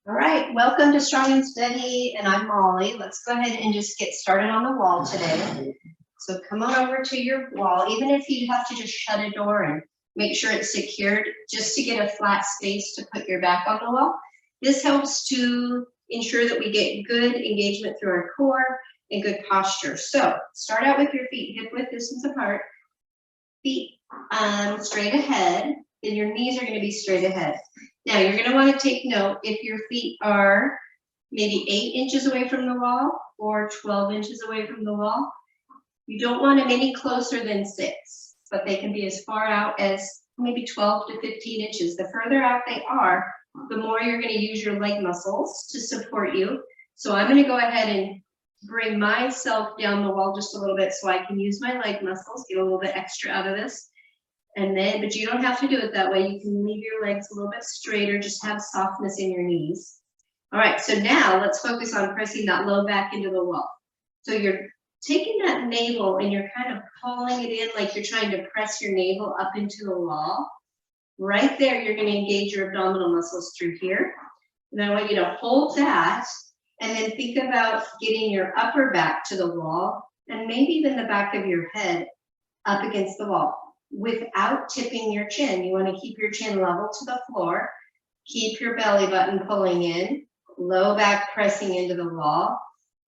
All right, welcome to Strong and Steady, and I'm Molly. Let's go ahead and just get started on the wall today. So come on over to your wall, even if you have to just shut a door and make sure it's secured, just to get a flat space to put your back on the wall. This helps to ensure that we get good engagement through our core and good posture. So start out with your feet hip width distance apart, feet straight ahead, then your knees are going to be straight ahead. Now you're going to want to take note if your feet are maybe 8 inches away from the wall or 12 inches away from the wall. You don't want them any closer than 6, but they can be as far out as maybe 12 to 15 inches. The further out they are, the more you're going to use your leg muscles to support you. So I'm going to go ahead and bring myself down the wall just a little bit so I can use my leg muscles, get a little bit extra out of this. And then, but you don't have to do it that way. You can leave your legs a little bit straighter, just have softness in your knees. All right, so now let's focus on pressing that low back into the wall. So you're taking that navel and you're kind of pulling it in like you're trying to press your navel up into the wall. Right there, you're going to engage your abdominal muscles through here. And I want you to hold that and then think about getting your upper back to the wall and maybe even the back of your head up against the wall without tipping your chin. You want to keep your chin level to the floor. Keep your belly button pulling in, low back pressing into the wall,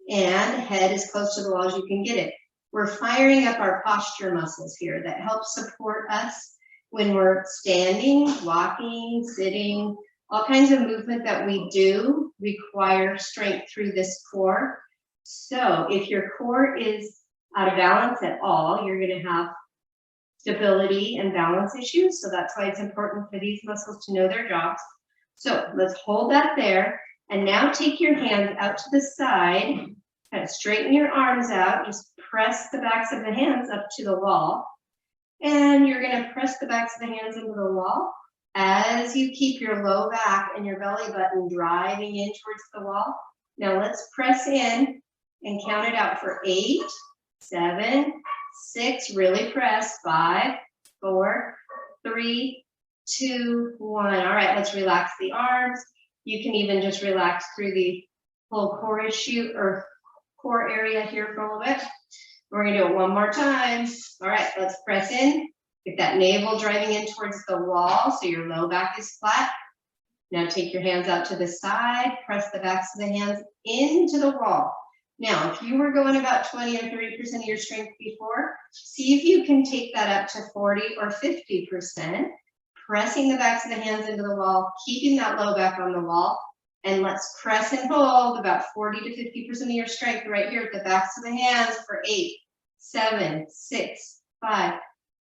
and head as close to the wall as you can get it. We're firing up our posture muscles here that help support us when we're standing, walking, sitting. All kinds of movement that we do require strength through this core. So if your core is out of balance at all, you're going to have stability and balance issues. So that's why it's important for these muscles to know their jobs. So let's hold that there. And now take your hands out to the side, kind of straighten your arms out, just press the backs of the hands up to the wall. And you're going to press the backs of the hands into the wall as you keep your low back and your belly button driving in towards the wall. Now let's press in and count it out for 8, 7, 6, really press, 5, 4, 3, 2, 1. All right, let's relax the arms. You can even just relax through the whole core issue or core area here for a little bit. We're gonna do it one more time. All right, let's press in. Get that navel driving in towards the wall so your low back is flat. Now take your hands out to the side, press the backs of the hands into the wall. Now, if you were going about 20 or 30% of your strength before, see if you can take that up to 40 or 50%, pressing the backs of the hands into the wall, keeping that low back on the wall, and let's press and hold about 40 to 50% of your strength right here at the backs of the hands for 8, 7, 6, 5,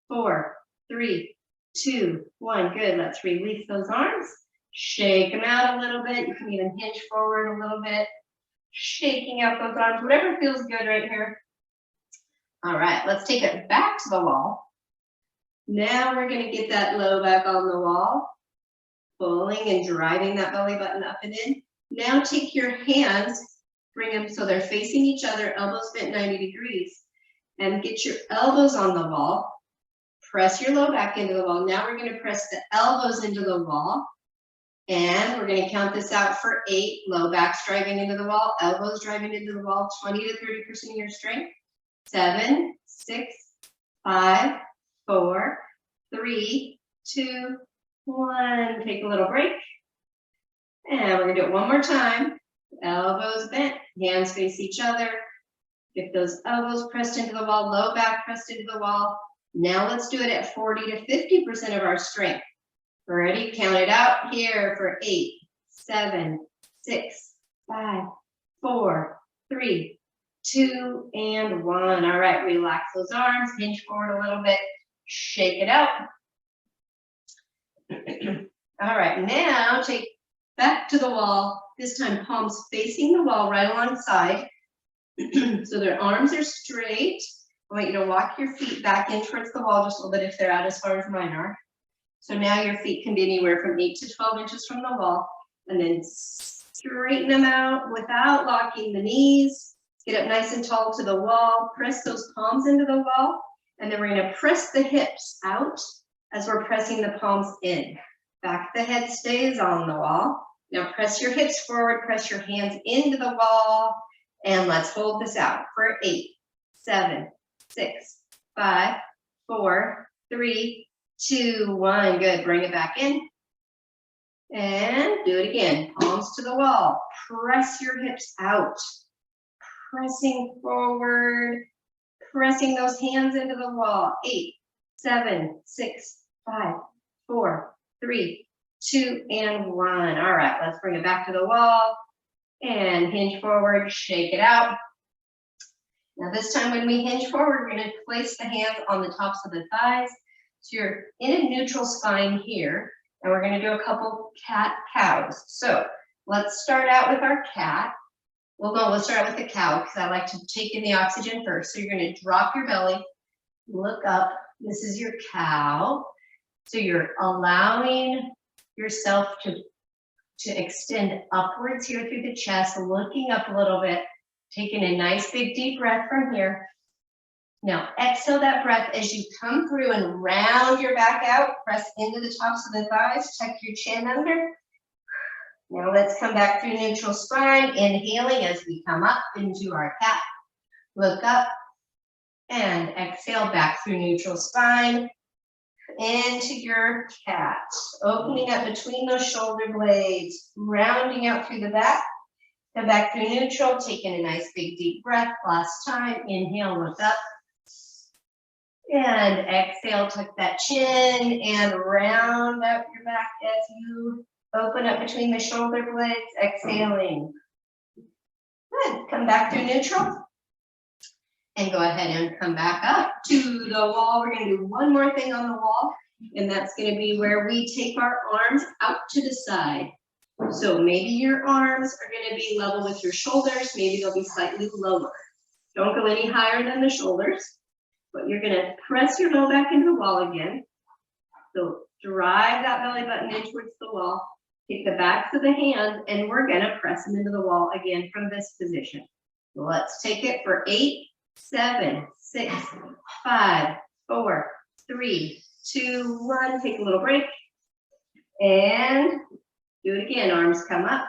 4, 3, 2, 1. Good. Let's release those arms. Shake them out a little bit. You can even hinge forward a little bit. Shaking out those arms, whatever feels good right here. All right, let's take it back to the wall. Now we're going to get that low back on the wall, pulling and driving that belly button up and in. Now take your hands, bring them so they're facing each other, elbows bent 90 degrees, and get your elbows on the wall. Press your low back into the wall. Now we're going to press the elbows into the wall. And we're going to count this out for 8, low backs driving into the wall, elbows driving into the wall, 20 to 30% of your strength. 7, 6, 5, 4, 3, 2, 1. Take a little break. And we're going to do it one more time. Elbows bent, hands face each other. Get those elbows pressed into the wall, low back pressed into the wall. Now let's do it at 40 to 50% of our strength. Ready? Count it out here for 8, 7, 6, 5, 4, 3, 2, and 1. All right, relax those arms, hinge forward a little bit, shake it out. All right, now take back to the wall, this time palms facing the wall right alongside. So their arms are straight. I want you to walk your feet back in towards the wall just a little bit if they're out as far as mine are. So now your feet can be anywhere from 8 to 12 inches from the wall, and then straighten them out without locking the knees. Get up nice and tall to the wall, press those palms into the wall, and then we're gonna press the hips out as we're pressing the palms in. Back of the head stays on the wall, Now press your hips forward, press your hands into the wall, and let's hold this out for 8, 7, 6, 5, 4, 3, 2, 1. Good, bring it back in. And do it again, palms to the wall. Press your hips out, pressing forward, pressing those hands into the wall. 8, 7, 6, 5, 4, 3, 2, and 1. All right, let's bring it back to the wall and hinge forward, shake it out. Now this time when we hinge forward, we're going to place the hands on the tops of the thighs. So you're in a neutral spine here, and we're going to do a couple cat-cows. So let's start out with our cat. Well, no, let's start out with the cow because I like to take in the oxygen first. So you're going to drop your belly, look up. This is your cow. So you're allowing yourself to extend upwards here through the chest, looking up a little bit, taking a nice big deep breath from here. Now exhale that breath as you come through and round your back out, press into the tops of the thighs, tuck your chin under. Now let's come back through neutral spine, inhaling as we come up into our cat. Look up and exhale back through neutral spine into your cat. Opening up between those shoulder blades, rounding out through the back. Come back through neutral, taking a nice big deep breath. Last time, inhale, look up. And exhale, tuck that chin and round out your back as you open up between the shoulder blades, exhaling. Good, come back through neutral. And go ahead and come back up to the wall. We're gonna do one more thing on the wall, and that's gonna be where we take our arms out to the side. So maybe your arms are gonna be level with your shoulders, maybe they'll be slightly lower. Don't go any higher than the shoulders, but you're gonna press your low back into the wall again. So drive that belly button in towards the wall, take the backs of the hands, and we're gonna press them into the wall again from this position. So let's take it for 8, 7, 6, 5, 4, 3, 2, 1. Take a little break. And do it again. Arms come up.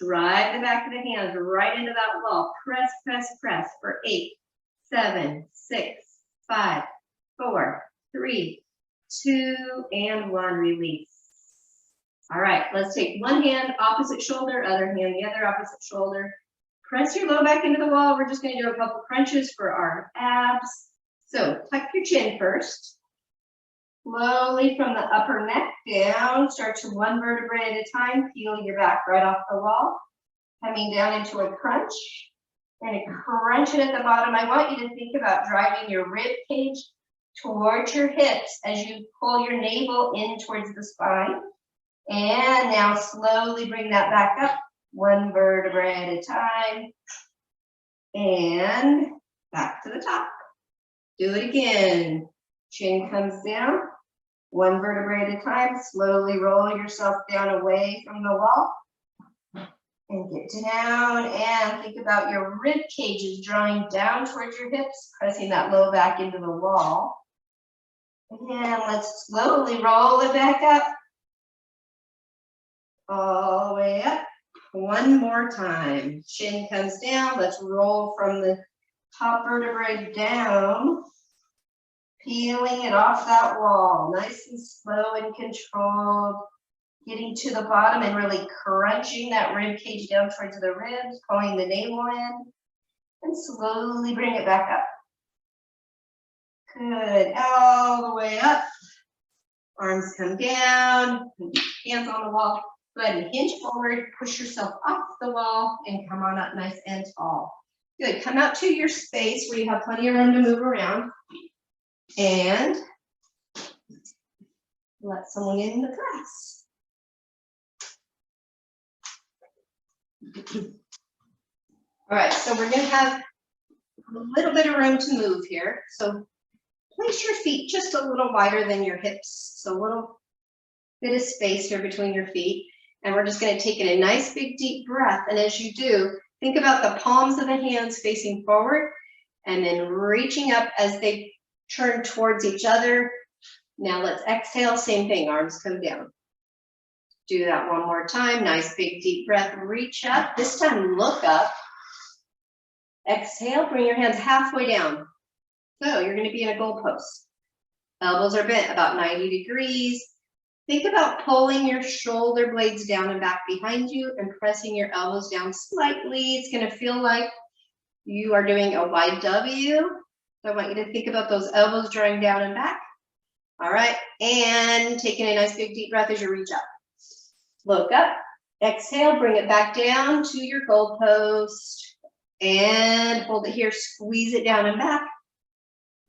Drive the back of the hands right into that wall. Press, press, press for 8, 7, 6, 5, 4, 3, 2, and 1. Release. All right, let's take one hand, opposite shoulder, other hand, the other opposite shoulder. Press your low back into the wall. We're just going to do a couple crunches for our abs. So tuck your chin first. Slowly from the upper neck down, start to one vertebrae at a time, peel your back right off the wall. Coming down into a crunch. And a crunch it at the bottom. I want you to think about driving your rib cage towards your hips as you pull your navel in towards the spine. And now slowly bring that back up. One vertebrae at a time, and back to the top. Do it again. Chin comes down, one vertebrae at a time. Slowly roll yourself down away from the wall, and get down, and think about your rib cages drawing down towards your hips, pressing that low back into the wall. And let's slowly roll it back up, all the way up. One more time. Chin comes down. Let's roll from the top vertebrae down, peeling it off that wall. Nice and slow and controlled. Getting to the bottom and really crunching that rib cage down towards the ribs, pulling the navel in, and slowly bring it back up. Good. All the way up. Arms come down. Hands on the wall. Go ahead and hinge forward, push yourself off the wall, and come on up nice and tall. Good, come out to your space where you have plenty of room to move around. And let someone in the class. All right, so we're gonna have a little bit of room to move here. So place your feet just a little wider than your hips. So a little bit of space here between your feet. And we're just going to take in a nice big deep breath. And as you do, think about the palms of the hands facing forward and then reaching up as they turn towards each other. Now let's exhale, same thing, arms come down. Do that one more time. Nice big deep breath. Reach up. This time look up. Exhale, bring your hands halfway down. So you're going to be in a goalpost. Elbows are bent about 90 degrees. Think about pulling your shoulder blades down and back behind you and pressing your elbows down slightly. It's going to feel like you are doing a wide W. So I want you to think about those elbows drawing down and back. All right, and taking a nice big deep breath as you reach up. Look up, exhale, bring it back down to your goalpost and hold it here, squeeze it down and back.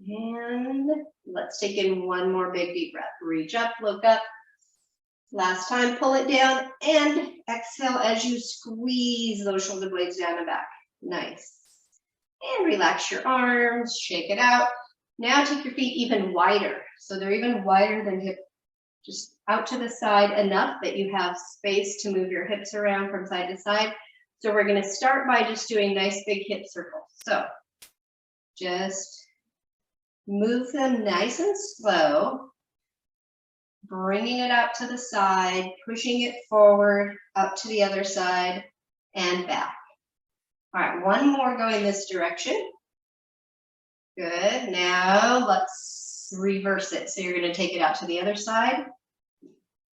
And let's take in one more big deep breath. Reach up, look up. Last time, pull it down and exhale as you squeeze those shoulder blades down and back. Nice. And relax your arms, shake it out. Now take your feet even wider. So they're even wider than hip, just out to the side enough that you have space to move your hips around from side to side. So we're going to start by just doing nice big hip circles. So just move them nice and slow, bringing it out to the side, pushing it forward, up to the other side, and back. All right, one more going this direction. Good, now let's reverse it. So you're going to take it out to the other side.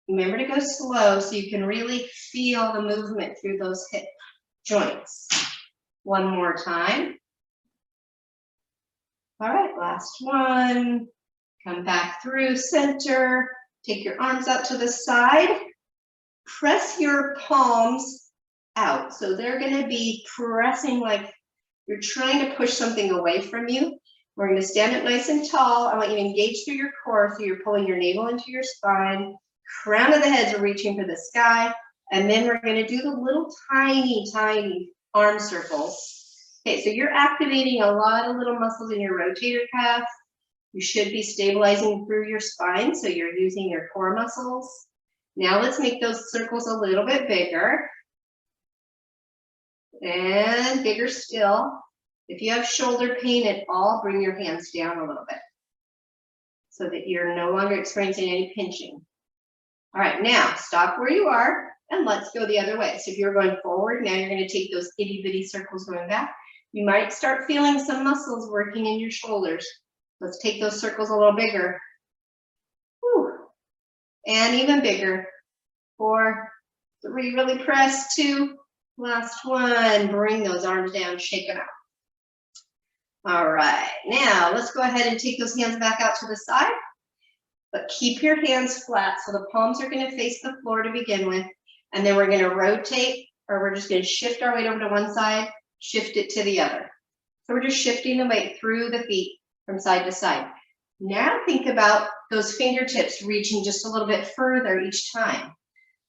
Remember to go slow so you can really feel the movement through those hip joints. One more time. All right, last one. Come back through center. Take your arms out to the side. Press your palms out. So they're going to be pressing like you're trying to push something away from you. We're going to stand up nice and tall. I want you to engage through your core, so you're pulling your navel into your spine. Crown of the heads are reaching for the sky. And then we're going to do the little tiny, tiny arm circles. Okay, so you're activating a lot of little muscles in your rotator cuff. You should be stabilizing through your spine, so you're using your core muscles. Now let's make those circles a little bit bigger. And bigger still. If you have shoulder pain at all, bring your hands down a little bit so that you're no longer experiencing any pinching. All right, now stop where you are and let's go the other way. So if you're going forward, now you're going to take those itty bitty circles going back. You might start feeling some muscles working in your shoulders. Let's take those circles a little bigger. Whew. And even bigger. 4, 3, really press. 2, last one. Bring those arms down, shake them out. All right, now let's go ahead and take those hands back out to the side, but keep your hands flat. So the palms are going to face the floor to begin with, and then we're going to rotate, or we're just going to shift our weight over to one side, shift it to the other. So we're just shifting the weight through the feet from side to side. Now think about those fingertips reaching just a little bit further each time.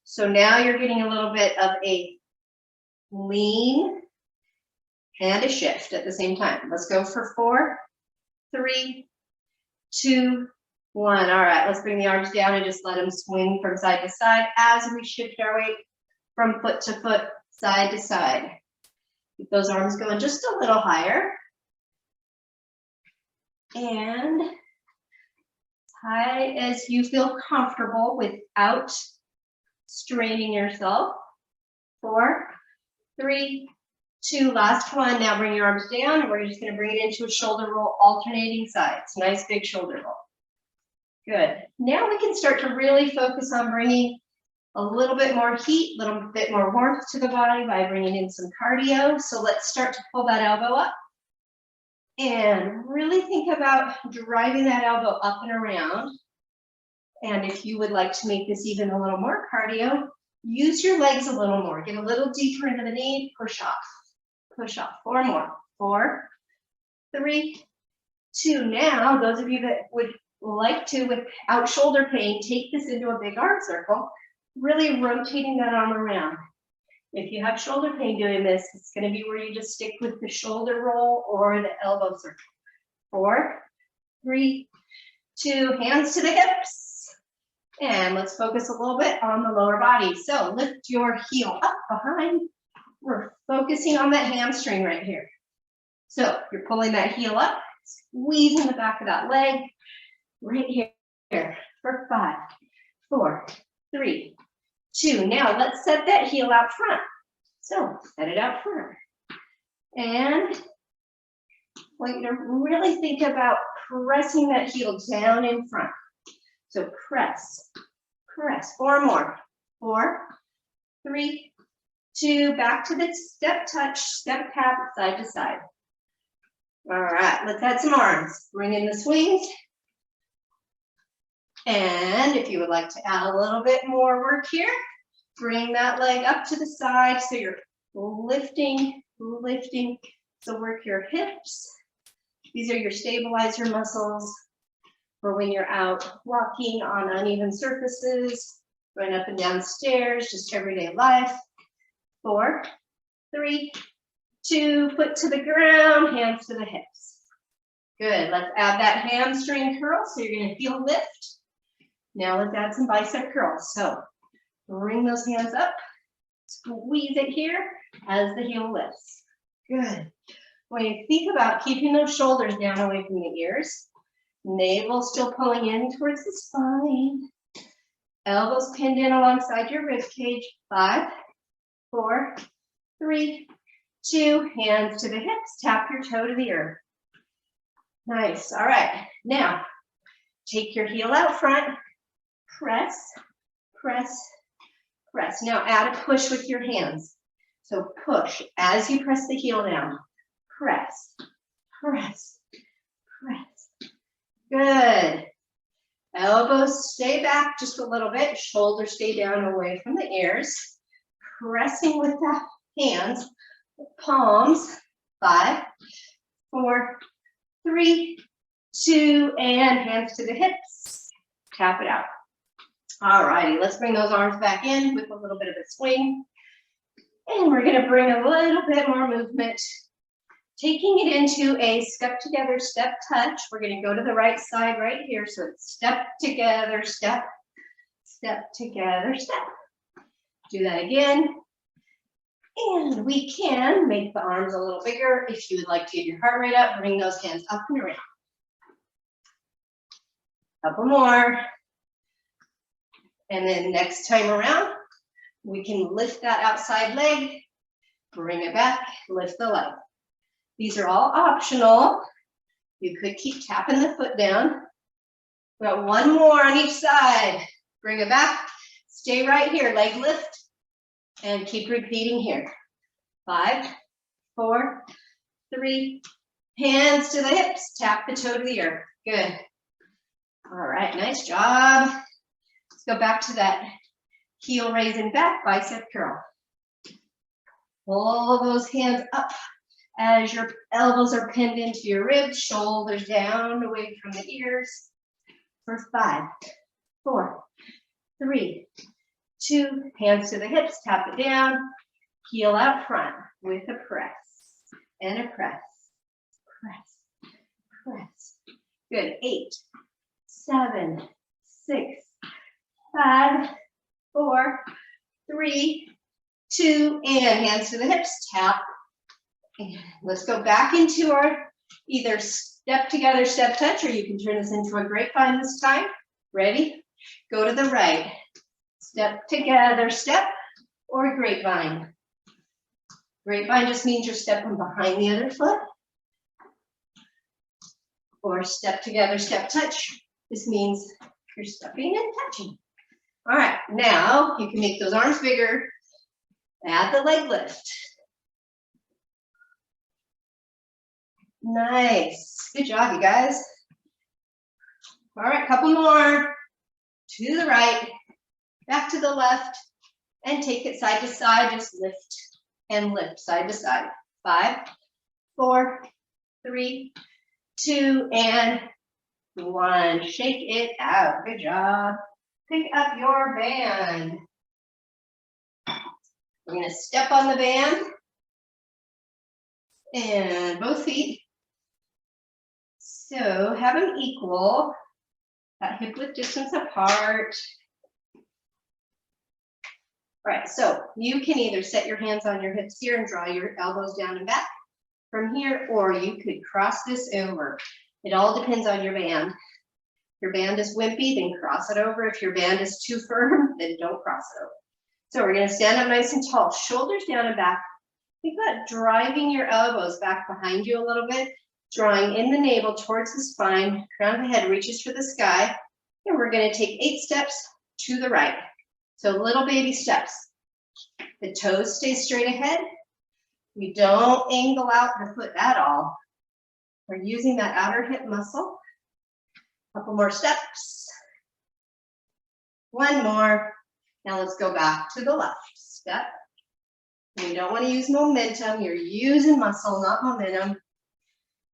So now you're getting a little bit of a lean and a shift at the same time. Let's go for 4, 3, 2, 1. All right, let's bring the arms down and just let them swing from side to side as we shift our weight from foot to foot, side to side. Keep those arms going just a little higher. And as high as you feel comfortable without straining yourself. 4, 3, 2, last one. Now bring your arms down, and we're just going to bring it into a shoulder roll, alternating sides. Nice big shoulder roll. Good. Now we can start to really focus on bringing a little bit more heat, a little bit more warmth to the body by bringing in some cardio. So let's start to pull that elbow up and really think about driving that elbow up and around. And if you would like to make this even a little more cardio, use your legs a little more. Get a little deeper into the knee, push off. Push off. 4 more. 4, 3, 2. Now, those of you that would like to, without shoulder pain, take this into a big arm circle, really rotating that arm around. If you have shoulder pain doing this, it's going to be where you just stick with the shoulder roll or the elbow circle. 4, 3, 2, hands to the hips. And let's focus a little bit on the lower body. So lift your heel up behind. We're focusing on that hamstring right here. So you're pulling that heel up, squeezing the back of that leg right here for 5, 4, 3, 2. Now let's set that heel out front. So set it out front. And I want you to really think about pressing that heel down in front. So press, press. 4 more. 4, 3, 2. Back to the step touch, step tap, side to side. All right, let's add some arms. Bring in the swings. And if you would like to add a little bit more work here, bring that leg up to the side so you're lifting, lifting. So work your hips. These are your stabilizer muscles for when you're out walking on uneven surfaces, going up and down stairs, just everyday life. 4, 3, 2, foot to the ground, hands to the hips. Good, let's add that hamstring curl, so you're gonna feel lift. Now let's add some bicep curls. So bring those hands up, squeeze it here as the heel lifts. Good. When you think about keeping those shoulders down away from the ears, navel still pulling in towards the spine, elbows pinned in alongside your rib cage. 5, 4, 3, 2, hands to the hips, tap your toe to the earth. Nice, all right. Now, take your heel out front, press, press, press. Now add a push with your hands. So push as you press the heel down. Press, press, press. Good. Elbows stay back just a little bit. Shoulders stay down away from the ears. Pressing with the hands, palms. 5, 4, 3, 2, and hands to the hips. Tap it out. All righty, let's bring those arms back in with a little bit of a swing. And we're gonna bring a little bit more movement, taking it into a step together, step touch. We're gonna go to the right side right here. So it's step together, step, step together, step. Do that again. And we can make the arms a little bigger. If you would like to get your heart rate up, bring those hands up and around. Couple more. And then next time around, we can lift that outside leg, bring it back, lift the leg. These are all optional. You could keep tapping the foot down. We got 1 more on each side. Bring it back, stay right here, leg lift, and keep repeating here. 5, 4, 3, hands to the hips, tap the toe to the earth. Good. All right, nice job. Let's go back to that heel raising back, bicep curl. Pull those hands up as your elbows are pinned into your ribs, shoulders down away from the ears. For 5, 4, 3, 2, hands to the hips, tap it down, heel out front with a press and a press, press, press. Good. 8, 7, 6, 5, 4, 3, 2, and hands to the hips, tap. And let's go back into our either step together, step touch, or you can turn this into a grapevine this time. Ready? Go to the right. Step together, step, or grapevine. Grapevine just means you're stepping behind the other foot. Or step together, step touch. This means you're stepping and touching. All right, now you can make those arms bigger. Add the leg lift. Nice. Good job, you guys. All right, couple more. To the right, back to the left, and take it side to side. Just lift and lift, side to side. 5, 4, 3, 2, and 1. Shake it out. Good job. Pick up your band. We're going to step on the band and both feet. So have them equal, that hip width distance apart. All right, so you can either set your hands on your hips here and draw your elbows down and back from here, or you could cross this over. It all depends on your band. If your band is wimpy, then cross it over. If your band is too firm, then don't cross it over. So we're gonna stand up nice and tall, shoulders down and back. Think about driving your elbows back behind you a little bit, drawing in the navel towards the spine, crown of the head reaches for the sky, and we're gonna take 8 steps to the right. So little baby steps. The toes stay straight ahead. You don't angle out the foot at all. We're using that outer hip muscle. Couple more steps. One more. Now let's go back to the left step. And you don't want to use momentum. You're using muscle, not momentum.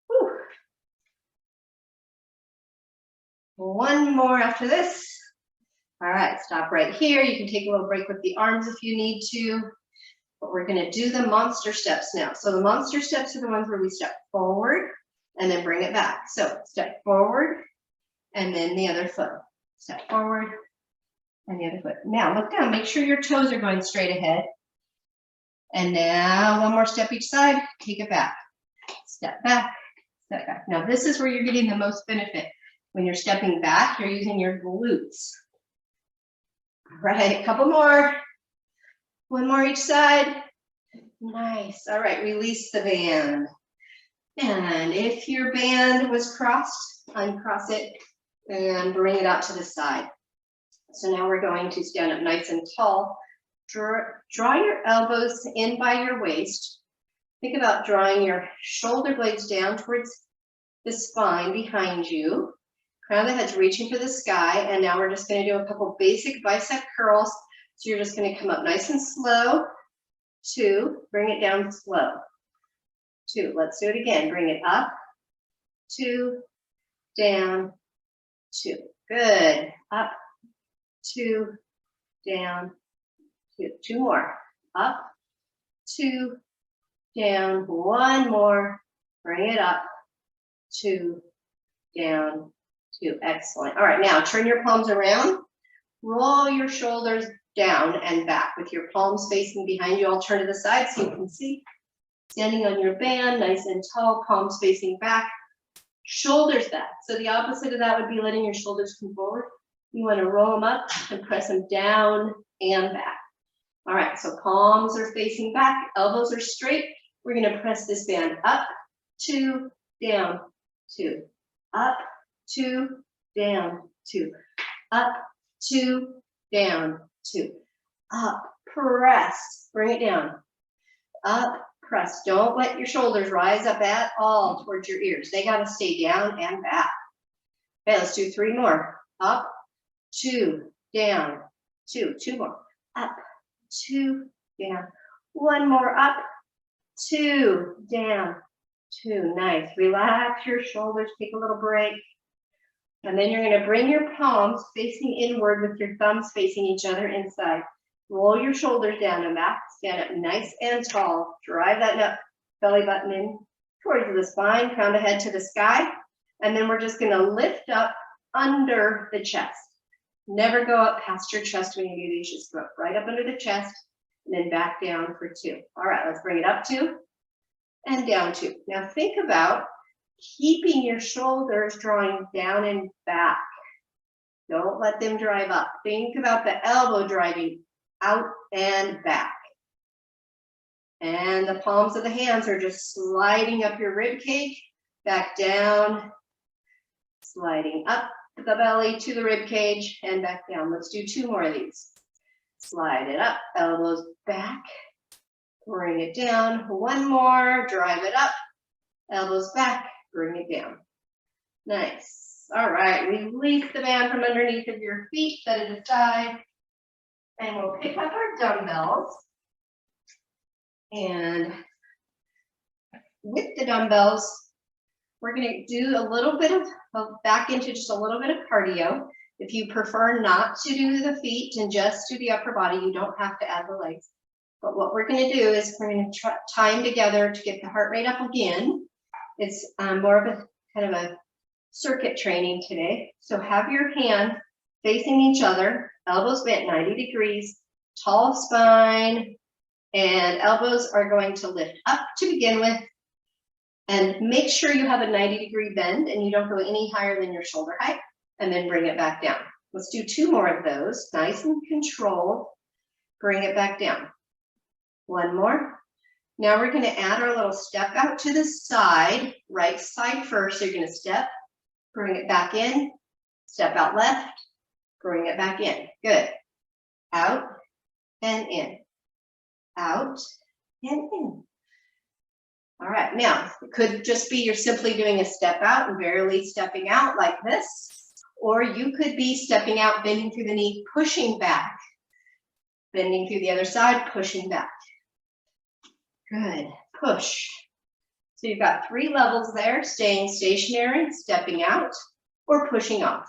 Whew. One more after this. All right, stop right here. You can take a little break with the arms if you need to. But we're going to do the monster steps now. So the monster steps are the ones where we step forward and then bring it back. So step forward and then the other foot. Step forward and the other foot. Now look down. Make sure your toes are going straight ahead. And now one more step each side. Take it back. Step back. Step back. Now this is where you're getting the most benefit. When you're stepping back, you're using your glutes. All right, a couple more. One more each side. Nice. All right, release the band. And if your band was crossed, uncross it and bring it out to the side. So now we're going to stand up nice and tall. Draw your elbows in by your waist. Think about drawing your shoulder blades down towards the spine behind you. Crown of the head's reaching for the sky. And now we're just going to do a couple basic bicep curls. So you're just going to come up nice and slow. 2, bring it down slow. 2, let's do it again. Bring it up. 2, down, 2. Good. Up, 2, down, 2. 2 more. Up, 2, down. 1 more. Bring it up. 2, down, 2. Excellent. All right, now turn your palms around. Roll your shoulders down and back with your palms facing behind you. I'll turn to the side so you can see. Standing on your band, nice and tall, palms facing back, shoulders back. So the opposite of that would be letting your shoulders come forward. You want to roll them up and press them down and back. All right, so palms are facing back, elbows are straight. We're going to press this band up, 2, down, 2, up, 2, down, 2, up, 2, down, 2, up, press, bring it down, up, press. Don't let your shoulders rise up at all towards your ears. They got to stay down and back. Okay, let's do 3 more. Up, 2, down, 2, 2 more, up, 2, down, 1 more, up, 2, down, 2. Nice. Relax your shoulders, take a little break. And then you're going to bring your palms facing inward with your thumbs facing each other inside. Roll your shoulders down and back. Stand up nice and tall. Drive that belly button in towards the spine, crown the head to the sky. And then we're just going to lift up under the chest. Never go up past your chest when you do these. Just go right up under the chest and then back down for 2. All right, let's bring it up 2 and down 2. Now think about keeping your shoulders drawing down and back. Don't let them drive up. Think about the elbow driving out and back. And the palms of the hands are just sliding up your rib cage, back down, sliding up the belly to the rib cage and back down. Let's do 2 more of these. Slide it up, elbows back, bring it down. 1 more, drive it up, elbows back, bring it down. Nice. All right, release the band from underneath of your feet, set it aside, and we'll pick up our dumbbells. And with the dumbbells, we're going to do a little bit of back into just a little bit of cardio. If you prefer not to do the feet and just do the upper body, you don't have to add the legs. But what we're going to do is we're going to time together to get the heart rate up again. It's more of a kind of a circuit training today. So have your hands facing each other, elbows bent 90 degrees, tall spine, and elbows are going to lift up to begin with. And make sure you have a 90-degree bend and you don't go any higher than your shoulder height, and then bring it back down. Let's do 2 more of those, nice and controlled. bring it back down. One more. Now we're gonna add our little step out to the side, right side first. So you're gonna step, bring it back in, step out left, bring it back in. Good. Out and in, out and in. All right, now it could just be you're simply doing a step out and barely stepping out like this, or you could be stepping out, bending through the knee, pushing back, bending through the other side, pushing back. Good, push. So you've got 3 levels there, staying stationary, stepping out, or pushing off.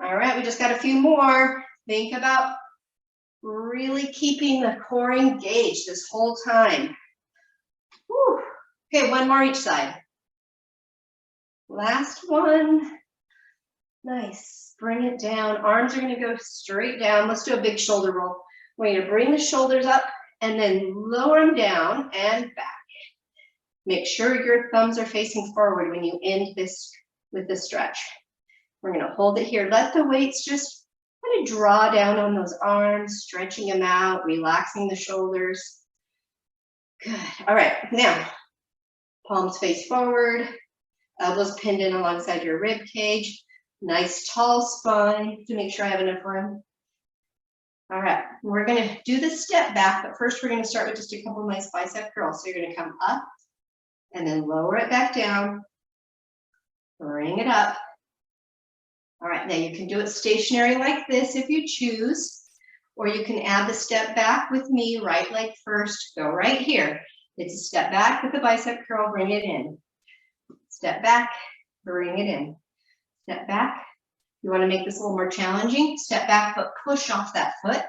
All right, we just got a few more. Think about really keeping the core engaged this whole time. Whew. Okay, one more each side. Last one. Nice, bring it down. Arms are gonna go straight down. Let's do a big shoulder roll. We're gonna bring the shoulders up and then lower them down and back. Make sure your thumbs are facing forward when you end this with the stretch. We're gonna hold it here. Let the weights just kind of draw down on those arms, stretching them out, relaxing the shoulders. Good, all right, now, palms face forward, elbows pinned in alongside your rib cage, nice tall spine to make sure I have enough room. All right, we're gonna do the step back, but first we're gonna start with just a couple of nice bicep curls. So you're gonna come up and then lower it back down, bring it up. All right, now you can do it stationary like this if you choose, or you can add the step back with me, right leg first, go right here. It's a step back with the bicep curl, bring it in. Step back, bring it in. Step back. You want to make this a little more challenging. Step back, but push off that foot.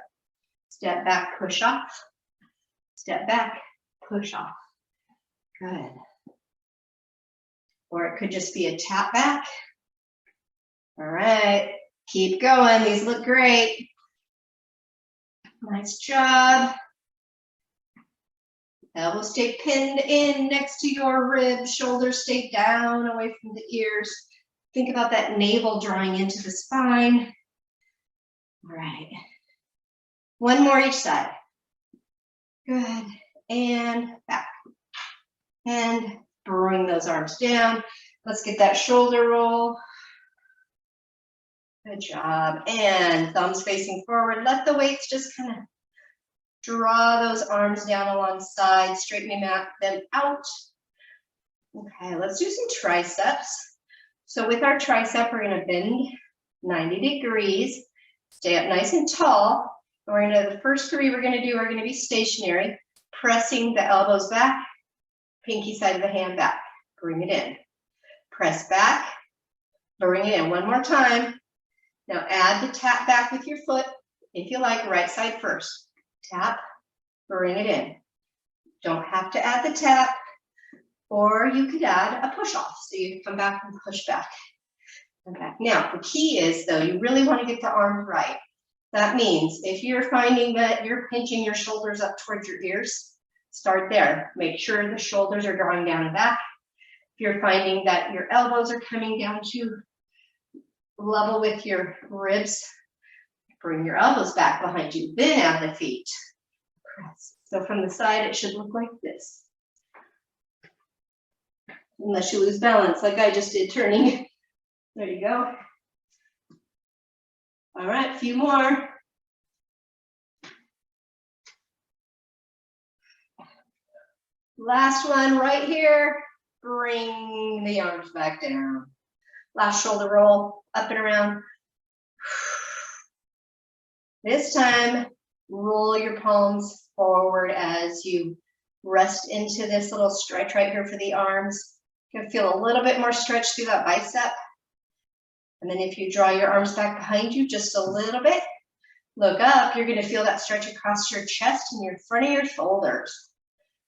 Step back, push off. Step back, push off. Good. Or it could just be a tap back. All right, keep going. These look great. Nice job. Elbows stay pinned in next to your ribs. Shoulders stay down away from the ears. Think about that navel drawing into the spine. All right. One more each side. Good. And back. And bring those arms down. Let's get that shoulder roll. Good job. And thumbs facing forward. Let the weights just kind of draw those arms down alongside, straightening them out. Okay, let's do some triceps. So with our tricep, we're gonna bend 90 degrees, stay up nice and tall. And we're gonna, the first 3 we're gonna do are gonna be stationary, pressing the elbows back, pinky side of the hand back, bring it in. Press back, bring it in. One more time. Now add the tap back with your foot, if you like, right side first. Tap, bring it in. Don't have to add the tap, or you could add a push off. So you come back and push back. Okay. Now, the key is though, you really want to get the arms right. That means if you're finding that you're pinching your shoulders up towards your ears, start there. Make sure the shoulders are drawing down and back. If you're finding that your elbows are coming down to level with your ribs, bring your elbows back behind you, then add the feet. Press. So from the side, it should look like this. Unless you lose balance, like I just did turning. There you go. All right, a few more. Last one right here. Bring the arms back down. Last shoulder roll, up and around. This time, roll your palms forward as you rest into this little stretch right here for the arms. You can feel a little bit more stretch through that bicep. And then if you draw your arms back behind you just a little bit, look up, you're gonna feel that stretch across your chest and your front of your shoulders.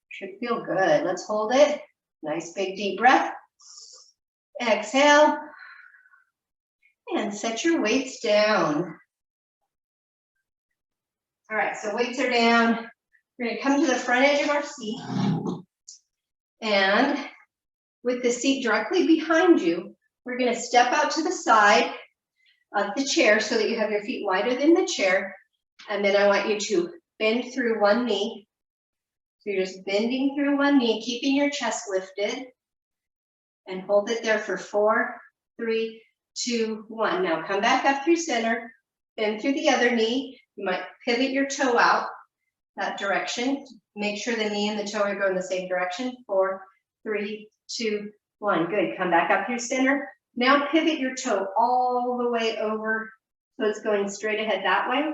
Should feel good. Let's hold it. Nice big deep breath. Exhale. And set your weights down. All right, so weights are down. We're gonna come to the front edge of our seat. And with the seat directly behind you, we're gonna step out to the side of the chair so that you have your feet wider than the chair. And then I want you to bend through one knee. So you're just bending through one knee, keeping your chest lifted. And hold it there for 4, 3, 2, 1. Now come back up through center, bend through the other knee. You might pivot your toe out that direction. Make sure the knee and the toe are going the same direction. 4, 3, 2, 1. Good. Come back up through center. Now pivot your toe all the way over so it's going straight ahead that way.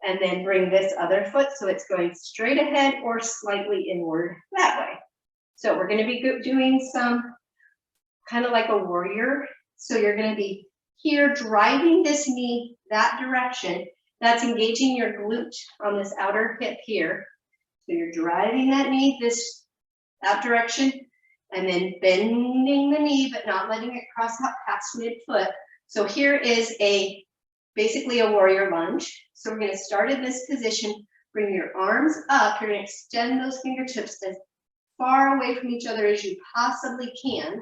And then bring this other foot so it's going straight ahead or slightly inward that way. So we're going to be doing some kind of like a warrior. So you're going to be here driving this knee that direction. That's engaging your glute on this outer hip here. So you're driving that knee that direction and then bending the knee, but not letting it cross out past midfoot. So here is basically a warrior lunge. So we're going to start in this position, bring your arms up. You're going to extend those fingertips as far away from each other as you possibly can.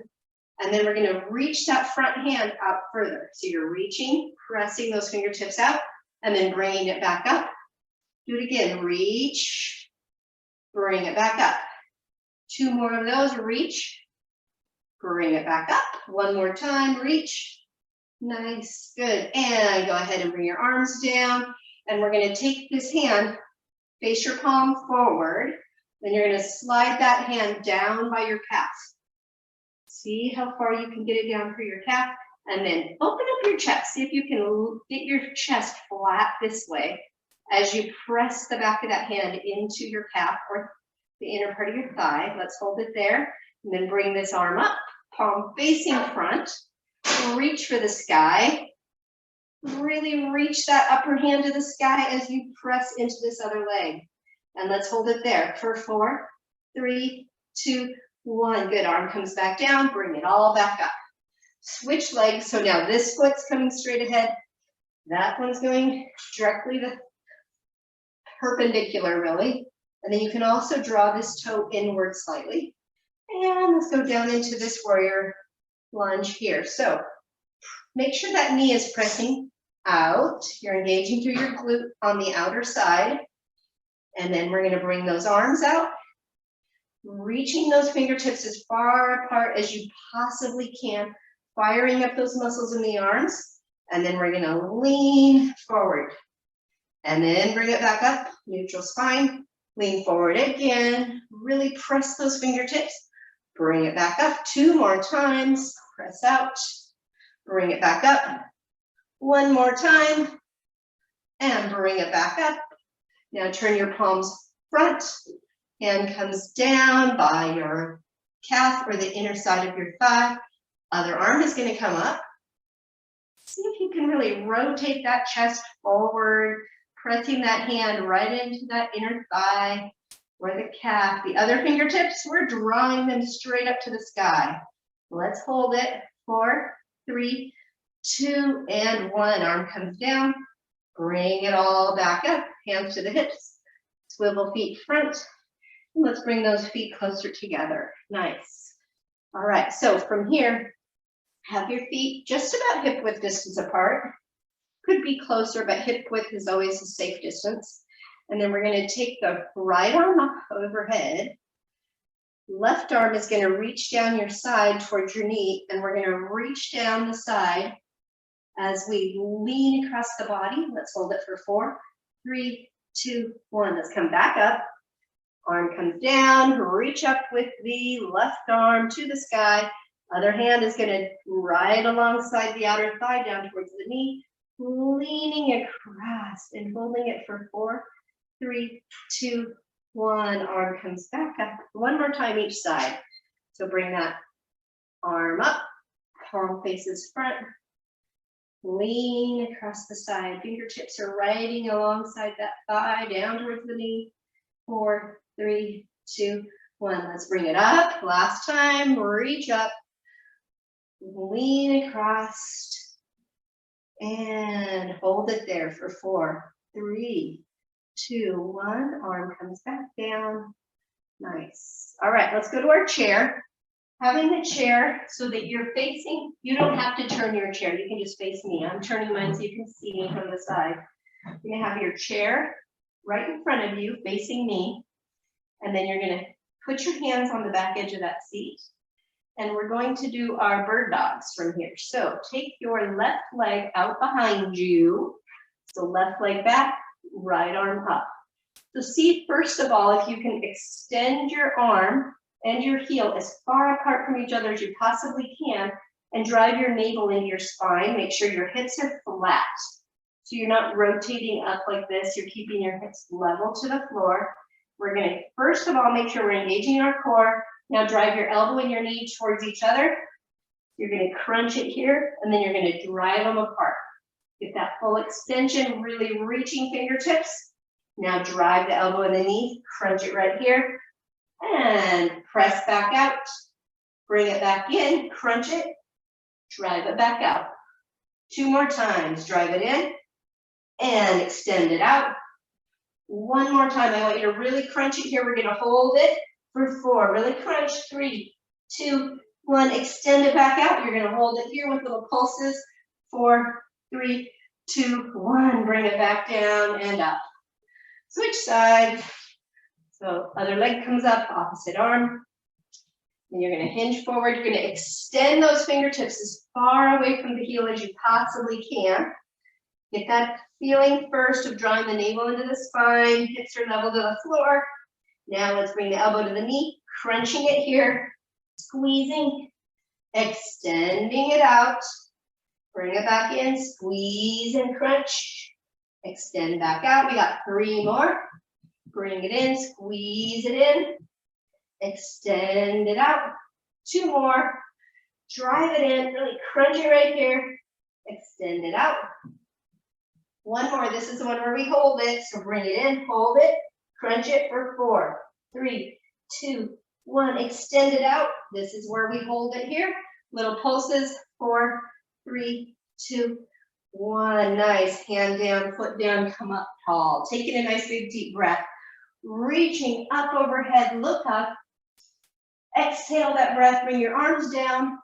And then we're going to reach that front hand out further. So you're reaching, pressing those fingertips out, and then bringing it back up. Do it again. Reach, bring it back up. 2 more of those. Reach, bring it back up. 1 more time. Reach. Nice. Good. And go ahead and bring your arms down. And we're going to take this hand, face your palm forward. Then you're going to slide that hand down by your calf. See how far you can get it down through your calf, and then open up your chest. See if you can get your chest flat this way as you press the back of that hand into your calf or the inner part of your thigh. Let's hold it there, and then bring this arm up, palm facing front. Reach for the sky. Really reach that upper hand to the sky as you press into this other leg. And let's hold it there for 4, 3, 2, 1. Good. Arm comes back down. Bring it all back up. Switch legs. So now this foot's coming straight ahead. That one's going directly perpendicular, really. And then you can also draw this toe inward slightly. And let's go down into this warrior lunge here. So make sure that knee is pressing out. You're engaging through your glute on the outer side. And then we're going to bring those arms out, reaching those fingertips as far apart as you possibly can, firing up those muscles in the arms. And then we're going to lean forward and then bring it back up, neutral spine, lean forward again, really press those fingertips, bring it back up 2 more times, press out, bring it back up, 1 more time, and bring it back up. Now turn your palms front, hand comes down by your calf or the inner side of your thigh. Other arm is going to come up. See if you can really rotate that chest forward, pressing that hand right into that inner thigh or the calf. The other fingertips, we're drawing them straight up to the sky. Let's hold it. 4, 3, 2, and 1. Arm comes down. Bring it all back up. Hands to the hips. Swivel feet front. And let's bring those feet closer together. Nice. All right, so from here, have your feet just about hip width distance apart. Could be closer, but hip width is always a safe distance. And then we're going to take the right arm up overhead. Left arm is going to reach down your side towards your knee, and we're going to reach down the side as we lean across the body. Let's hold it for 4, 3, 2, 1. Let's come back up. Arm comes down, reach up with the left arm to the sky. Other hand is going to ride alongside the outer thigh down towards the knee, leaning across and holding it for 4, 3, 2, 1. Arm comes back up. 1 more time each side. So bring that arm up, palm faces front, lean across the side. Fingertips are riding alongside that thigh down towards the knee. 4, 3, 2, 1. Let's bring it up. Last time, reach up, lean across, and hold it there for 4, 3, 2, 1. Arm comes back down. Nice. All right, let's go to our chair. Having the chair so that you're facing, you don't have to turn your chair. You can just face me. I'm turning mine so you can see me from the side. You're gonna have your chair right in front of you, facing me. And then you're gonna put your hands on the back edge of that seat. And we're going to do our bird dogs from here. So take your left leg out behind you. So left leg back, right arm up. So see, first of all, if you can extend your arm and your heel as far apart from each other as you possibly can, and drive your navel into your spine. Make sure your hips are flat. So you're not rotating up like this. You're keeping your hips level to the floor. We're gonna, first of all, make sure we're engaging our core. Now drive your elbow and your knee towards each other. You're gonna crunch it here, and then you're gonna drive them apart. Get that full extension, really reaching fingertips. Now drive the elbow and the knee, crunch it right here, and press back out. Bring it back in, crunch it, drive it back out. 2 more times, drive it in, and extend it out. 1 more time, I want you to really crunch it here. We're gonna hold it for 4, really crunch, 3, 2, 1, extend it back out. You're gonna hold it here with little pulses, 4, 3, 2, 1, bring it back down and up. Switch sides. So other leg comes up, opposite arm. And you're gonna hinge forward. You're gonna extend those fingertips as far away from the heel as you possibly can. Get that feeling first of drawing the navel into the spine, hips are level to the floor. Now let's bring the elbow to the knee, crunching it here, squeezing, extending it out. Bring it back in, squeeze and crunch. Extend back out. We got 3 more. Bring it in, squeeze it in. Extend it out. 2 more. Drive it in, really crunch it right here. Extend it out. 1 more. This is the one where we hold it. So bring it in, hold it, crunch it for 4, 3, 2, 1. Extend it out. This is where we hold it here. Little pulses. 4, 3, 2, 1. Nice. Hand down, foot down, come up tall. Taking a nice big deep breath. Reaching up overhead, look up. Exhale that breath, bring your arms down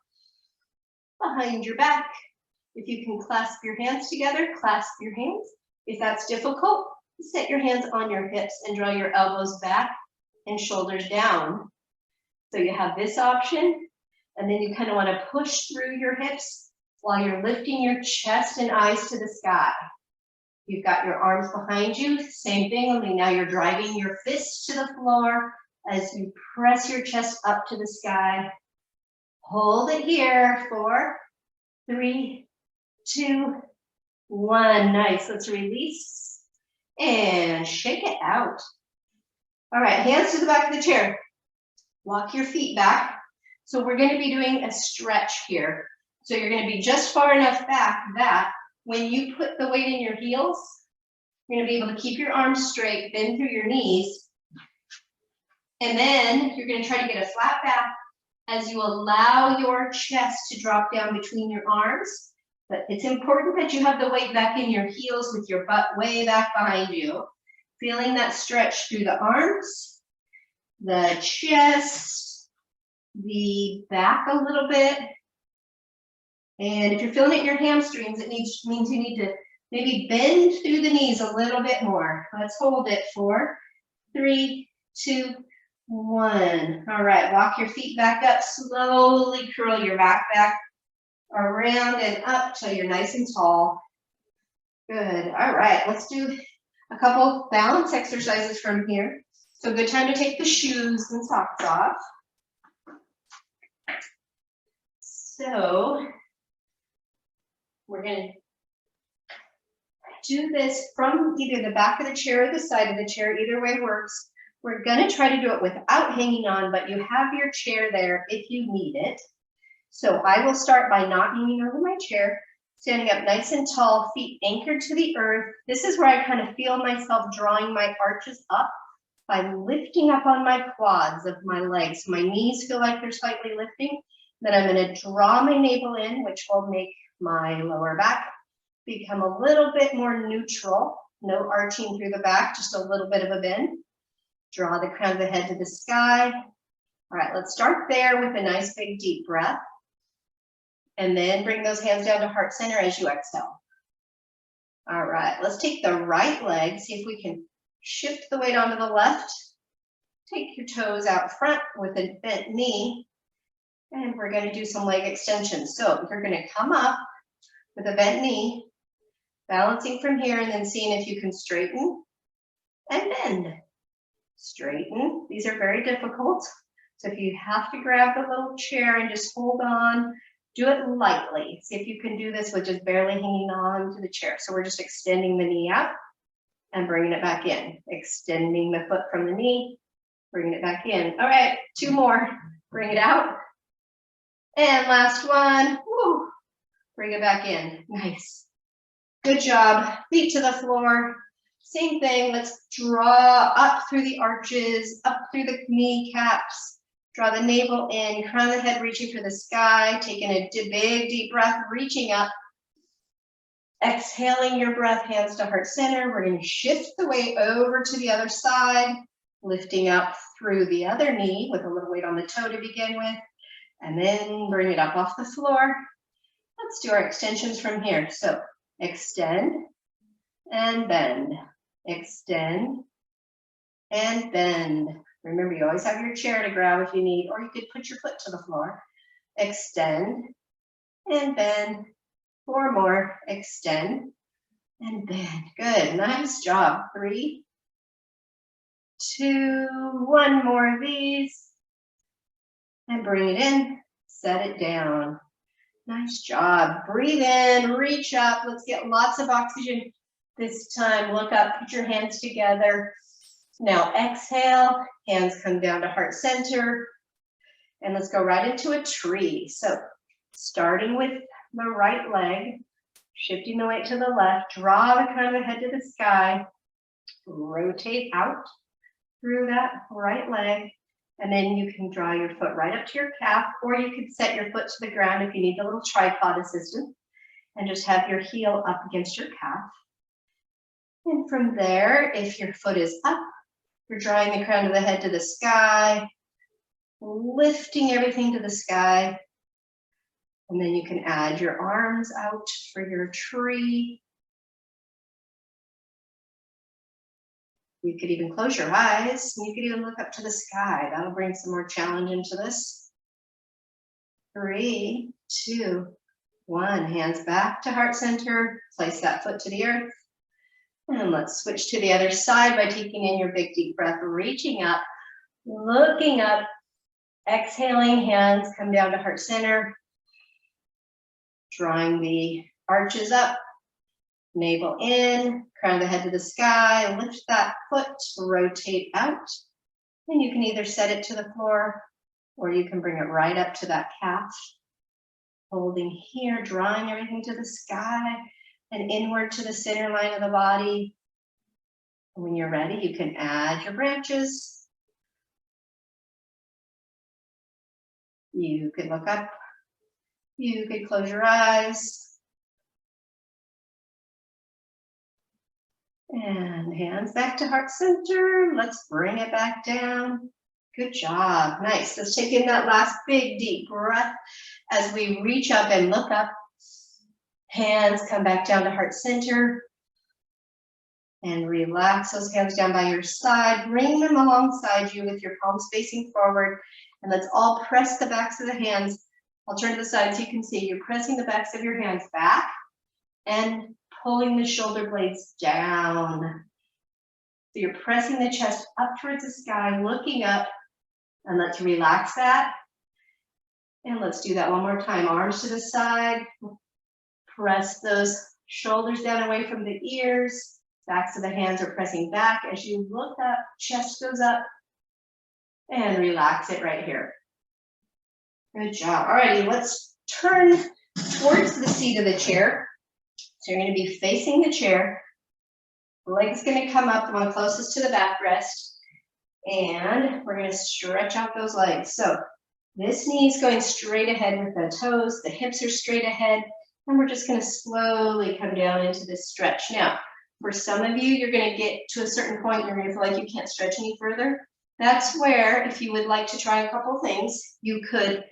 behind your back. If you can clasp your hands together, clasp your hands. If that's difficult, set your hands on your hips and draw your elbows back and shoulders down. So you have this option, and then you kind of want to push through your hips while you're lifting your chest and eyes to the sky. You've got your arms behind you, same thing, only now you're driving your fists to the floor as you press your chest up to the sky. Hold it here, 4, 3, 2, 1. Nice, let's release and shake it out. All right, hands to the back of the chair. Walk your feet back. So we're gonna be doing a stretch here. So you're gonna be just far enough back that when you put the weight in your heels, you're gonna be able to keep your arms straight, bend through your knees, and then you're gonna try to get a flat back as you allow your chest to drop down between your arms. But it's important that you have the weight back in your heels with your butt way back behind you. Feeling that stretch through the arms, the chest, the back a little bit. And if you're feeling it in your hamstrings, it means you need to maybe bend through the knees a little bit more. Let's hold it. 4, 3, 2, 1. All right, walk your feet back up. Slowly curl your back around and up till you're nice and tall. Good. All right, let's do a couple balance exercises from here. So good time to take the shoes and socks off. So we're going to do this from either the back of the chair or the side of the chair. Either way works. We're going to try to do it without hanging on, but you have your chair there if you need it. So I will start by not hanging over my chair, standing up nice and tall, feet anchored to the earth. This is where I kind of feel myself drawing my arches up by lifting up on my quads of my legs. My knees feel like they're slightly lifting. Then I'm going to draw my navel in, which will make my lower back become a little bit more neutral. No arching through the back, just a little bit of a bend. Draw the crown of the head to the sky. All right, let's start there with a nice big deep breath. And then bring those hands down to heart center as you exhale. All right, let's take the right leg, see if we can shift the weight onto the left. Take your toes out front with a bent knee, and we're going to do some leg extensions. So you're going to come up with a bent knee, balancing from here, and then seeing if you can straighten and bend. Straighten. These are very difficult. So if you have to grab the little chair and just hold on, do it lightly. See if you can do this with just barely hanging on to the chair. So we're just extending the knee out and bringing it back in. Extending the foot from the knee, bringing it back in. All right, 2 more. Bring it out. And last one. Woo. Bring it back in. Nice. Good job. Feet to the floor. Same thing. Let's draw up through the arches, up through the kneecaps. Draw the navel in, crown of the head reaching for the sky, taking a big deep breath, reaching up. Exhaling your breath, hands to heart center. We're going to shift the weight over to the other side, lifting up through the other knee with a little weight on the toe to begin with, and then bring it up off the floor. Let's do our extensions from here. So extend and bend, extend and bend. Remember, you always have your chair to grab if you need, or you could put your foot to the floor. Extend and bend. 4 more. Extend and bend. Good. Nice job. 3, 2, 1 more of these. And bring it in. Set it down. Nice job. Breathe in. Reach up. Let's get lots of oxygen this time. Look up. Put your hands together. Now exhale, hands come down to heart center, and let's go right into a tree. So starting with the right leg, shifting the weight to the left, draw the crown of the head to the sky, rotate out through that right leg, and then you can draw your foot right up to your calf, or you could set your foot to the ground if you need a little tripod assistance, and just have your heel up against your calf. And from there, if your foot is up, you're drawing the crown of the head to the sky, lifting everything to the sky. And then you can add your arms out for your tree. You could even close your eyes. You could even look up to the sky. That'll bring some more challenge into this. 3, 2, 1. Hands back to heart center. Place that foot to the earth. And let's switch to the other side by taking in your big deep breath, reaching up, looking up, exhaling, hands come down to heart center, drawing the arches up, navel in, crown of the head to the sky, lift that foot, rotate out, and you can either set it to the floor or you can bring it right up to that calf, holding here, drawing everything to the sky, and inward to the center line of the body. When you're ready, you can add your branches. You could look up. You could close your eyes. And hands back to heart center. Let's bring it back down. Good job. Nice. Let's take in that last big deep breath as we reach up and look up. Hands come back down to heart center and relax those hands down by your side. Bring them alongside you with your palms facing forward, and let's all press the backs of the hands. I'll turn to the side so you can see. You're pressing the backs of your hands back and pulling the shoulder blades down. So you're pressing the chest up towards the sky, looking up, and let's relax that. And let's do that one more time. Arms to the side. Press those shoulders down away from the ears. Backs of the hands are pressing back. As you look up, chest goes up. And relax it right here. Good job. Alrighty, let's turn towards the seat of the chair. So you're going to be facing the chair. The leg's going to come up, the one closest to the backrest. And we're going to stretch out those legs. So this knee is going straight ahead with the toes. The hips are straight ahead. And we're just going to slowly come down into this stretch. Now, for some of you, you're going to get to a certain point, you're going to feel like you can't stretch any further. That's where, if you would like to try a couple things, you could,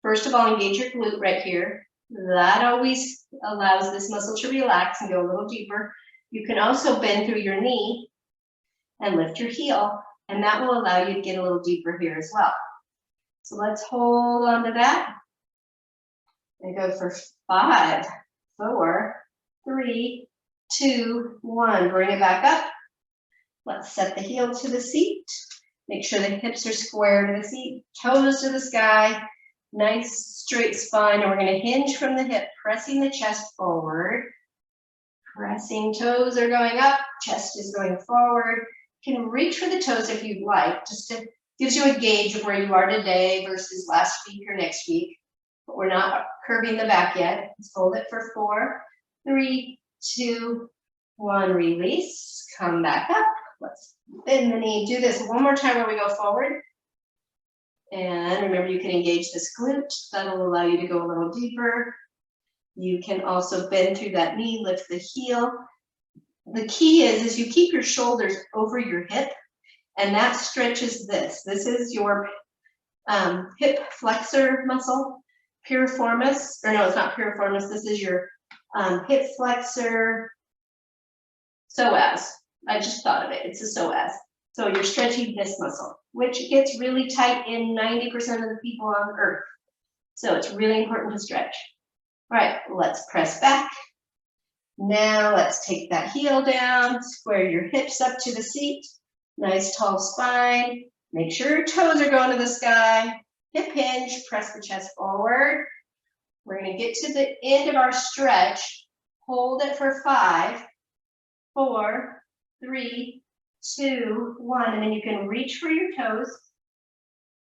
first of all, engage your glute right here. That always allows this muscle to relax and go a little deeper. You can also bend through your knee and lift your heel, and that will allow you to get a little deeper here as well. So let's hold on to that and go for 5, 4, 3, 2, 1. Bring it back up. Let's set the heel to the seat. Make sure the hips are square to the seat, toes to the sky, nice straight spine. And we're going to hinge from the hip, pressing the chest forward. Pressing, toes are going up, chest is going forward. You can reach for the toes if you'd like, just to gives you a gauge of where you are today versus last week or next week. But we're not curving the back yet. Let's hold it for 4, 3, 2, 1. Release. Come back up. Let's bend the knee. Do this one more time where we go forward. And remember, you can engage this glute. That'll allow you to go a little deeper. You can also bend through that knee, lift the heel. The key is you keep your shoulders over your hip, and that stretches this. This is your hip flexor muscle, piriformis, or no, it's not piriformis. This is your hip flexor psoas. I just thought of it. It's a psoas. So you're stretching this muscle, which gets really tight in 90% of the people on earth. So it's really important to stretch. All right, let's press back. Now let's take that heel down, square your hips up to the seat. Nice tall spine. Make sure your toes are going to the sky. Hip hinge, press the chest forward. We're going to get to the end of our stretch. Hold it for 5, 4, 3, 2, 1. And then you can reach for your toes.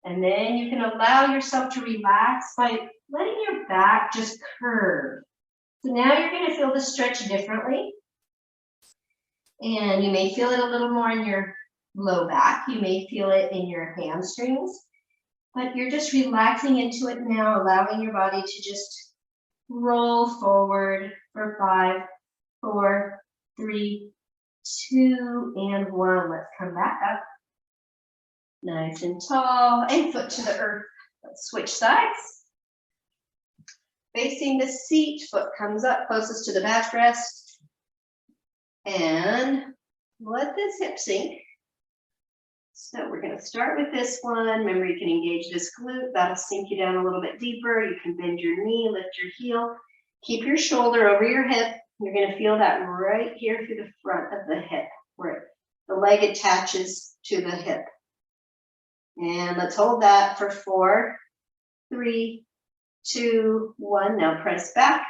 And then you can allow yourself to relax by letting your back just curve. So now you're going to feel the stretch differently. And you may feel it a little more in your low back. You may feel it in your hamstrings. But you're just relaxing into it now, allowing your body to just roll forward for 5, 4, 3, 2, and 1. Let's come back up. Nice and tall, and foot to the earth. Let's switch sides. Facing the seat, foot comes up closest to the backrest. And let this hip sink. So we're going to start with this one. Remember, you can engage this glute. That'll sink you down a little bit deeper. You can bend your knee, lift your heel. Keep your shoulder over your hip. You're going to feel that right here through the front of the hip, where the leg attaches to the hip. And let's hold that for 4, 3, 2, 1. Now press back.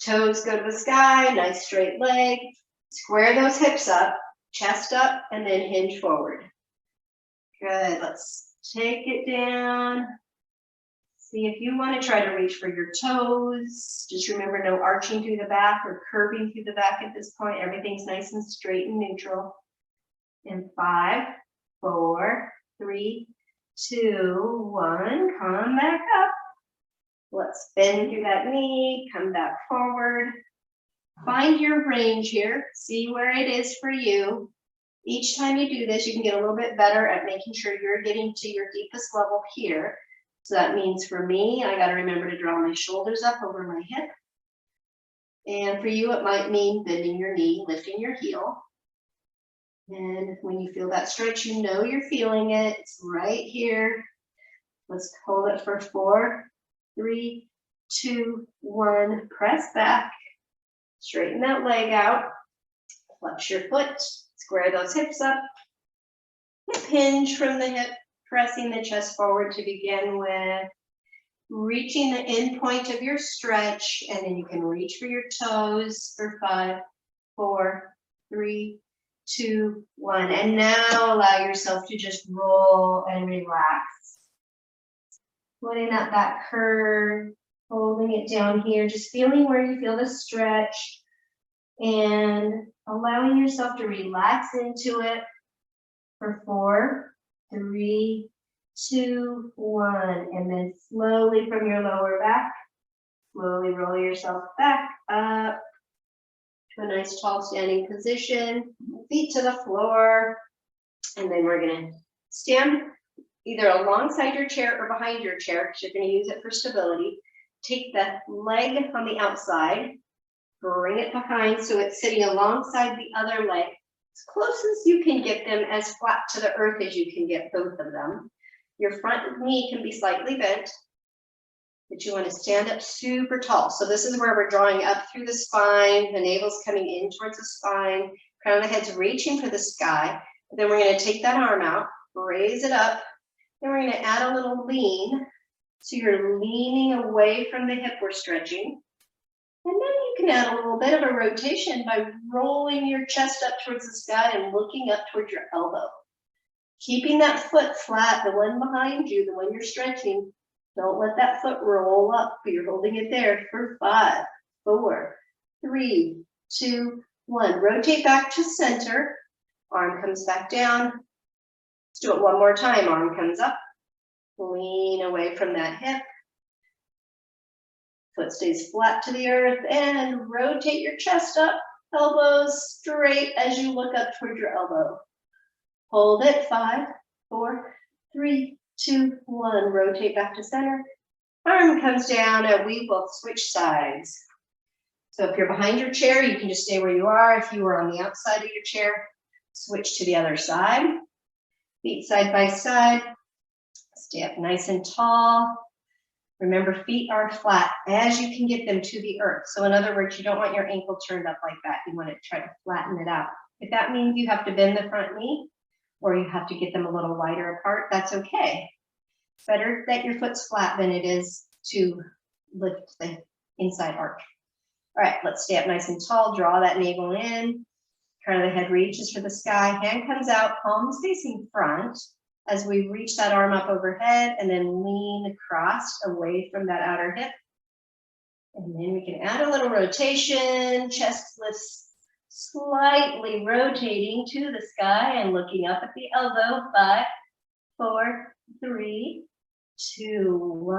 Toes go to the sky. Nice straight leg. Square those hips up, chest up, and then hinge forward. Good. Let's take it down. See if you want to try to reach for your toes. Just remember, no arching through the back or curving through the back at this point. Everything's nice and straight and neutral. In 5, 4, 3, 2, 1. Come back up. Let's bend through that knee. Come back forward. Find your range here. See where it is for you. Each time you do this, you can get a little bit better at making sure you're getting to your deepest level here. So that means for me, I got to remember to draw my shoulders up over my hip. And for you, it might mean bending your knee, lifting your heel. And when you feel that stretch, you know you're feeling it. It's right here. Let's hold it for 4, 3, 2, 1. Press back. Straighten that leg out. Flex your foot. Square those hips up. Hip hinge from the hip. Pressing the chest forward to begin with. Reaching the end point of your stretch. And then you can reach for your toes for 5, 4, 3, 2, 1. And now allow yourself to just roll and relax. Letting that back curve, holding it down here, just feeling where you feel the stretch and allowing yourself to relax into it for 4, 3, 2, 1. And then slowly from your lower back, slowly roll yourself back up to a nice tall standing position, feet to the floor. And then we're going to stand either alongside your chair or behind your chair because you're going to use it for stability. take the leg on the outside, bring it behind so it's sitting alongside the other leg, as close as you can get them, as flat to the earth as you can get both of them. Your front knee can be slightly bent, but you want to stand up super tall. So this is where we're drawing up through the spine, the navel's coming in towards the spine, crown of the head's reaching for the sky. Then we're going to take that arm out, raise it up, then we're going to add a little lean. So you're leaning away from the hip we're stretching. And then you can add a little bit of a rotation by rolling your chest up towards the sky and looking up towards your elbow. Keeping that foot flat, the one behind you, the one you're stretching. Don't let that foot roll up, but you're holding it there for 5, 4, 3, 2, 1. Rotate back to center. Arm comes back down. Let's do it one more time. Arm comes up. Lean away from that hip. Foot stays flat to the earth and rotate your chest up, elbows straight as you look up toward your elbow. Hold it, 5, 4, 3, 2, 1. Rotate back to center. Arm comes down and we will switch sides. So if you're behind your chair, you can just stay where you are. If you were on the outside of your chair, switch to the other side. Feet side by side. Stay up nice and tall. Remember, feet are flat as you can get them to the earth. So in other words, you don't want your ankle turned up like that. You want to try to flatten it out. If that means you have to bend the front knee or you have to get them a little wider apart, that's okay. It's better that your foot's flat than it is to lift the inside arch. All right, let's stay up nice and tall. Draw that navel in. Crown of the head reaches for the sky. Hand comes out, palms facing front. As we reach that arm up overhead and then lean across away from that outer hip. And then we can add a little rotation, chest lifts slightly rotating to the sky and looking up at the elbow. 5, 4, 3, 2, 1.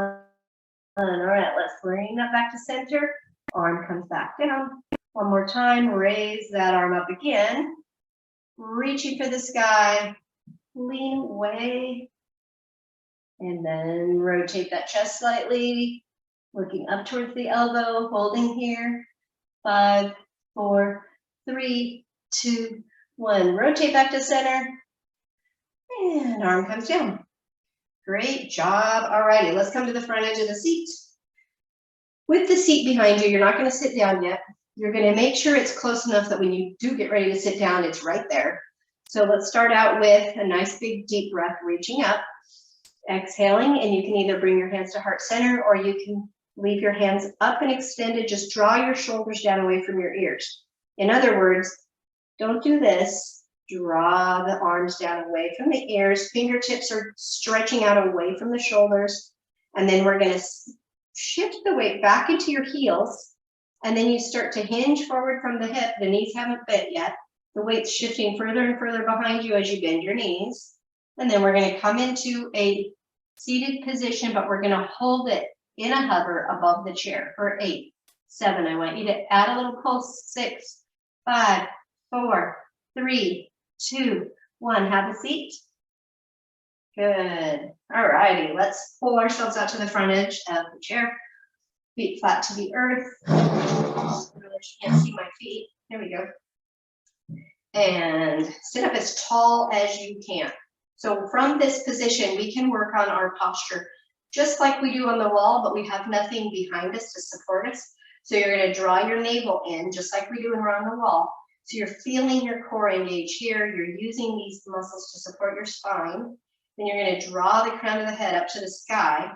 All right, let's bring that back to center. Arm comes back down. One more time, raise that arm up again. Reaching for the sky. Lean away, and then rotate that chest slightly, looking up towards the elbow, holding here. 5, 4, 3, 2, 1. Rotate back to center, and arm comes down. Great job. All righty, let's come to the front edge of the seat. With the seat behind you, you're not going to sit down yet. You're going to make sure it's close enough that when you do get ready to sit down, it's right there. So let's start out with a nice big deep breath, reaching up, exhaling, and you can either bring your hands to heart center or you can leave your hands up and extended. Just draw your shoulders down away from your ears. In other words, don't do this. Draw the arms down away from the ears. Fingertips are stretching out away from the shoulders. And then we're going to shift the weight back into your heels. And then you start to hinge forward from the hip. The knees haven't bent yet. The weight's shifting further and further behind you as you bend your knees. And then we're going to come into a seated position, but we're going to hold it in a hover above the chair for 8, 7. I want you to add a little pulse. 6, 5, 4, 3, 2, 1. Have a seat. Good. All righty. Let's pull ourselves out to the front edge of the chair. Feet flat to the earth. You can't see my feet. There we go. And sit up as tall as you can. So from this position, we can work on our posture just like we do on the wall, but we have nothing behind us to support us. So you're going to draw your navel in just like we do when we're on the wall. So you're feeling your core engage here. You're using these muscles to support your spine. Then you're going to draw the crown of the head up to the sky.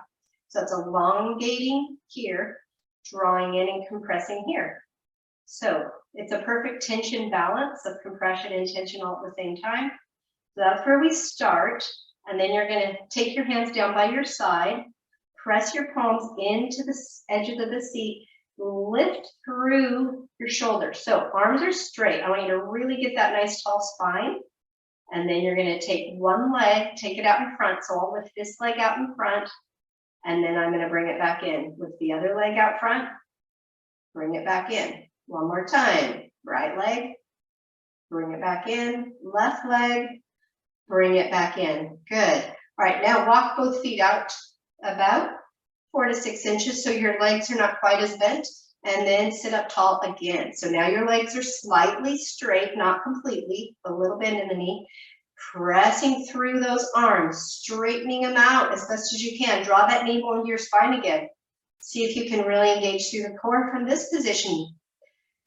So it's elongating here, drawing in and compressing here. So it's a perfect tension balance of compression and tension all at the same time. So that's where we start. And then you're going to take your hands down by your side, press your palms into the edges of the seat, lift through your shoulders. So arms are straight. I want you to really get that nice tall spine. And then you're going to take one leg, take it out in front. So I'll lift this leg out in front. And then I'm going to bring it back in with the other leg out front. Bring it back in. One more time. Right leg. Bring it back in. Left leg. Bring it back in. Good. All right, now walk both feet out about. 4 to 6 inches so your legs are not quite as bent, and then sit up tall again. So now your legs are slightly straight, not completely, a little bend in the knee. Pressing through those arms, straightening them out as best as you can. Draw that navel into your spine again. See if you can really engage through the core from this position.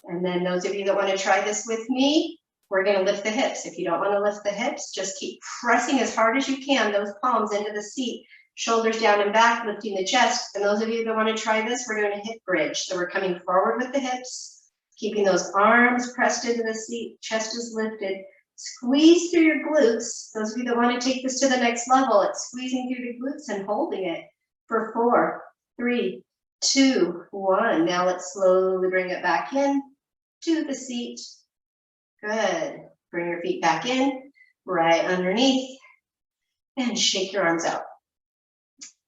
And then those of you that want to try this with me, we're going to lift the hips. If you don't want to lift the hips, just keep pressing as hard as you can, those palms into the seat, shoulders down and back, lifting the chest. And those of you that want to try this, we're doing a hip bridge. So we're coming forward with the hips, keeping those arms pressed into the seat, chest is lifted. Squeeze through your glutes. Those of you that want to take this to the next level, it's squeezing through the glutes and holding it for 4, 3, 2, 1. Now let's slowly bring it back in to the seat. Good. Bring your feet back in, right underneath, and shake your arms out.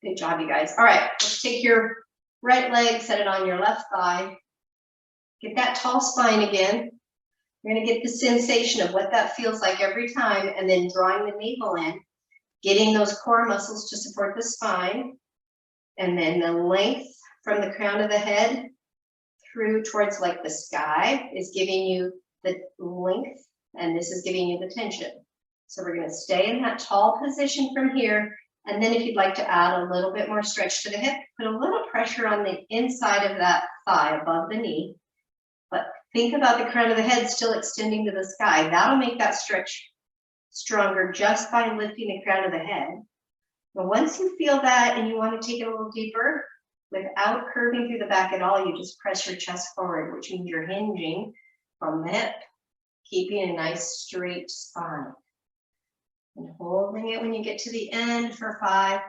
Good job, you guys. All right, let's take your right leg, set it on your left thigh. Get that tall spine again. You're going to get the sensation of what that feels like every time, and then drawing the navel in, getting those core muscles to support the spine, and then the length from the crown of the head through towards like the sky is giving you the length, and this is giving you the tension. So we're going to stay in that tall position from here, and then if you'd like to add a little bit more stretch to the hip, put a little pressure on the inside of that thigh above the knee. But think about the crown of the head still extending to the sky. That'll make that stretch stronger just by lifting the crown of the head. But once you feel that and you want to take it a little deeper, without curving through the back at all, you just press your chest forward, which means you're hinging from the hip, keeping a nice straight spine. And holding it when you get to the end for 5,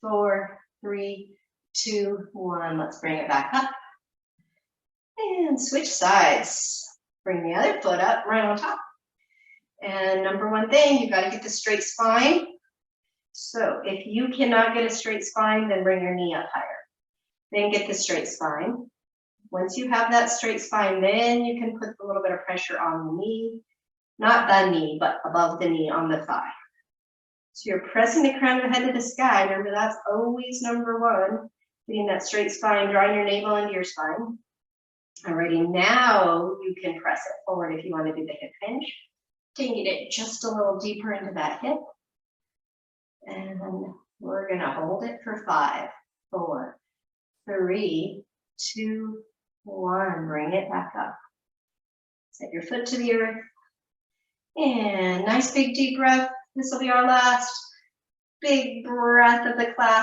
4, 3, 2, 1. Let's bring it back up. And switch sides. Bring the other foot up right on top. And number one thing, you've got to get the straight spine. So if you cannot get a straight spine, then bring your knee up higher. Then get the straight spine. Once you have that straight spine, then you can put a little bit of pressure on the knee. Not the knee, but above the knee on the thigh. So you're pressing the crown of the head to the sky. Remember, that's always number one. Getting that straight spine, drawing your navel into your spine. Alrighty, now you can press it forward if you want to do the hip hinge. Taking it just a little deeper into that hip. And we're going to hold it for 5, 4, 3, 2, 1. Bring it back up. Set your foot to the earth. And nice big deep breath. This will be our last big breath of the class.